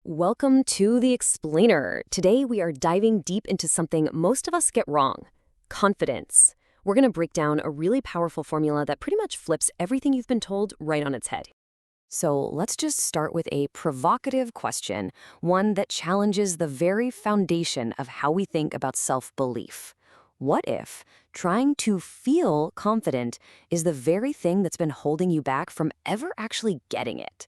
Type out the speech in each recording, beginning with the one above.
Welcome to The Explainer. Today we are diving deep into something most of us get wrong: confidence. We're going to break down a really powerful formula that pretty much flips everything you've been told right on its head. So let's just start with a provocative question, one that challenges the very foundation of how we think about self-belief. What if trying to feel confident is the very thing that's been holding you back from ever actually getting it?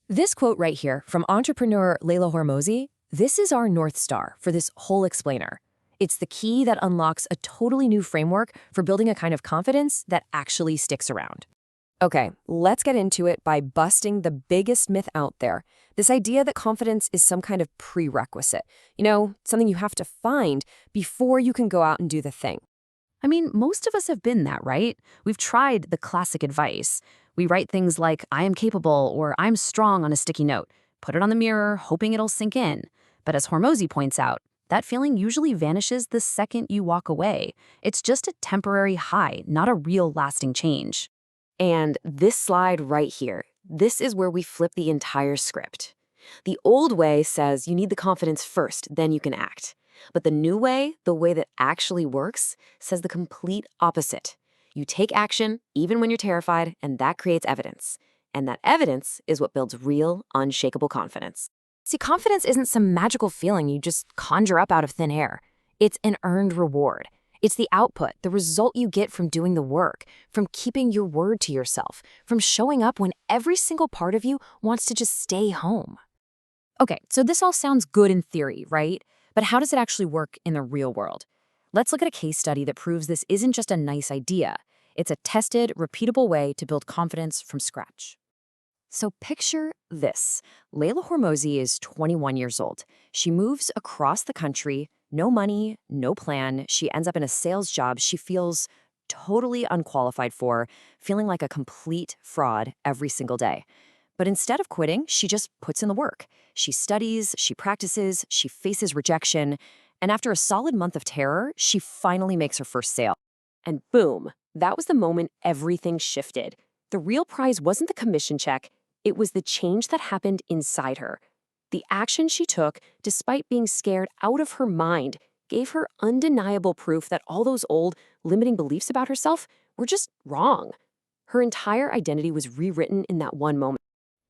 This quote right here from entrepreneur Layla Hormozi, this is our North Star for this whole explainer. It's the key that unlocks a totally new framework for building a kind of confidence that actually sticks around. Okay, let's get into it by busting the biggest myth out there. This idea that confidence is some kind of prerequisite. Something you have to find before you can go out and do the thing. I mean, most of us have been that, right? We've tried the classic advice. We write things like, I am capable, or I'm strong on a sticky note, put it on the mirror, hoping it'll sink in. But as Hormozi points out, that feeling usually vanishes the second you walk away. It's just a temporary high, not a real lasting change. And this slide right here, this is where we flip the entire script. The old way says you need the confidence first, then you can act. But the new way, the way that actually works, says the complete opposite. You take action, even when you're terrified, and that creates evidence. And that evidence is what builds real, unshakable confidence. See, confidence isn't some magical feeling you just conjure up out of thin air. It's an earned reward. It's the output, the result you get from doing the work, from keeping your word to yourself, from showing up when every single part of you wants to just stay home. Okay, so this all sounds good in theory, right? But how does it actually work in the real world? Let's look at a case study that proves this isn't just a nice idea. It's a tested, repeatable way to build confidence from scratch. So picture this. Layla Hormozi is 21 years old. She moves across the country, no money, no plan. She ends up in a sales job she feels totally unqualified for, feeling like a complete fraud every single day. But instead of quitting, she just puts in the work. She studies, she practices, she faces rejection, and after a solid month of terror, she finally makes her first sale. And boom, that was the moment everything shifted. The real prize wasn't the commission check, it was the change that happened inside her. The action she took, despite being scared out of her mind, gave her undeniable proof that all those old, limiting beliefs about herself were just wrong. Her entire identity was rewritten in that one moment.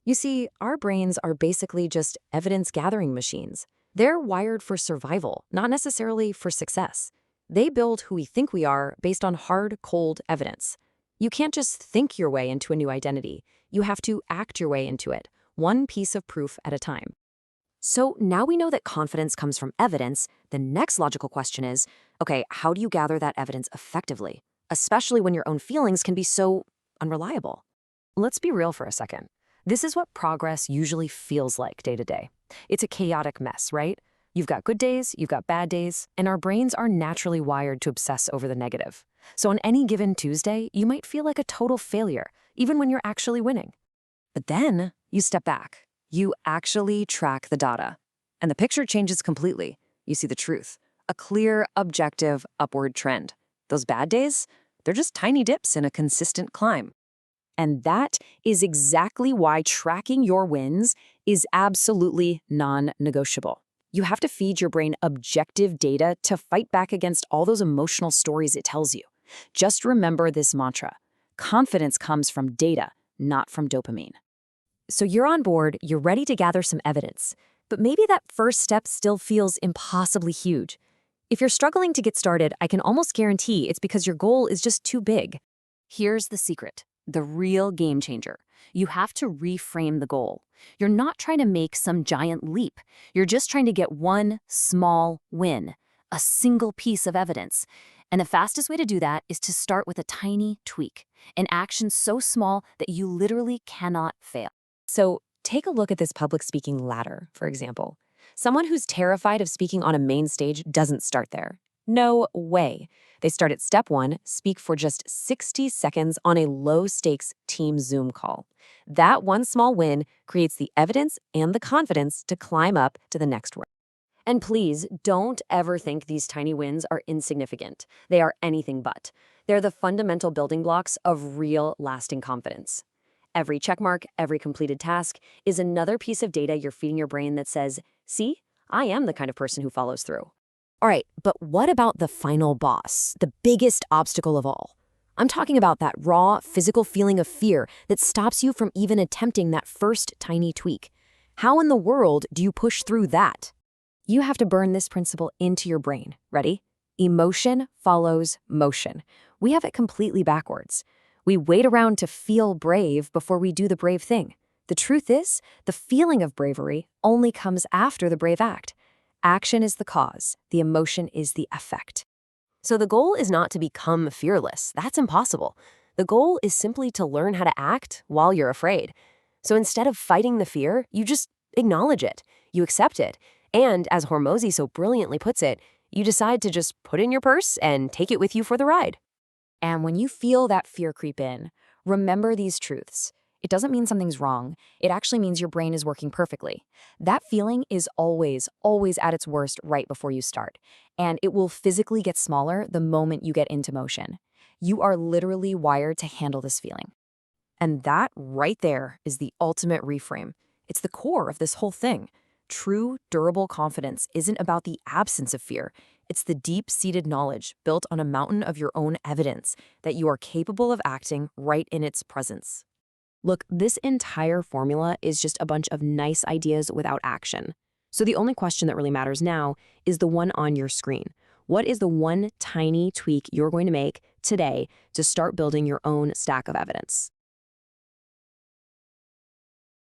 You see, our brains are basically just evidence-gathering machines. They're wired for survival, not necessarily for success. They build who we think we are based on hard, cold evidence. You can't just think your way into a new identity. You have to act your way into it, one piece of proof at a time. So now we know that confidence comes from evidence. The next logical question is, okay, how do you gather that evidence effectively, especially when your own feelings can be so unreliable? Let's be real for a second. This is what progress usually feels like day to day. It's a chaotic mess, right? You've got good days, you've got bad days, and our brains are naturally wired to obsess over the negative. So on any given Tuesday, you might feel like a total failure, even when you're actually winning. But then you step back. You actually track the data. And the picture changes completely. You see the truth. A clear, objective, upward trend. Those bad days, they're just tiny dips in a consistent climb. And that is exactly why tracking your wins is absolutely non-negotiable. You have to feed your brain objective data to fight back against all those emotional stories it tells you. Just remember this mantra. Confidence comes from data, not from dopamine. So you're on board, you're ready to gather some evidence. But maybe that first step still feels impossibly huge. If you're struggling to get started, I can almost guarantee it's because your goal is just too big. Here's the secret. The real game changer. You have to reframe the goal. You're not trying to make some giant leap. You're just trying to get one small win, a single piece of evidence. And the fastest way to do that is to start with a tiny tweak, an action so small that you literally cannot fail. So take a look at this public speaking ladder, for example. Someone who's terrified of speaking on a main stage doesn't start there. No way. They start at step 1, speak for just 60 seconds on a low-stakes team Zoom call. That one small win creates the evidence and the confidence to climb up to the next round. And please, don't ever think these tiny wins are insignificant. They are anything but. They're the fundamental building blocks of real, lasting confidence. Every checkmark, every completed task is another piece of data you're feeding your brain that says, see, I am the kind of person who follows through. All right, but what about the final boss, the biggest obstacle of all? I'm talking about that raw, physical feeling of fear that stops you from even attempting that first tiny tweak. How in the world do you push through that? You have to burn this principle into your brain. Ready? Emotion follows motion. We have it completely backwards. We wait around to feel brave before we do the brave thing. The truth is, the feeling of bravery only comes after the brave act. Action is the cause, the emotion is the effect. So the goal is not to become fearless. That's impossible. The goal is simply to learn how to act while you're afraid. So instead of fighting the fear, you just acknowledge it. You accept it. And as Hormozi so brilliantly puts it, you decide to just put it in your purse and take it with you for the ride. And when you feel that fear creep in, remember these truths. It doesn't mean something's wrong. It actually means your brain is working perfectly. That feeling is always, always at its worst right before you start. And it will physically get smaller the moment you get into motion. You are literally wired to handle this feeling. And that right there is the ultimate reframe. It's the core of this whole thing. True, durable confidence isn't about the absence of fear. It's the deep-seated knowledge built on a mountain of your own evidence that you are capable of acting right in its presence. Look, this entire formula is just a bunch of nice ideas without action. So the only question that really matters now is the one on your screen. What is the one tiny tweak you're going to make today to start building your own stack of evidence?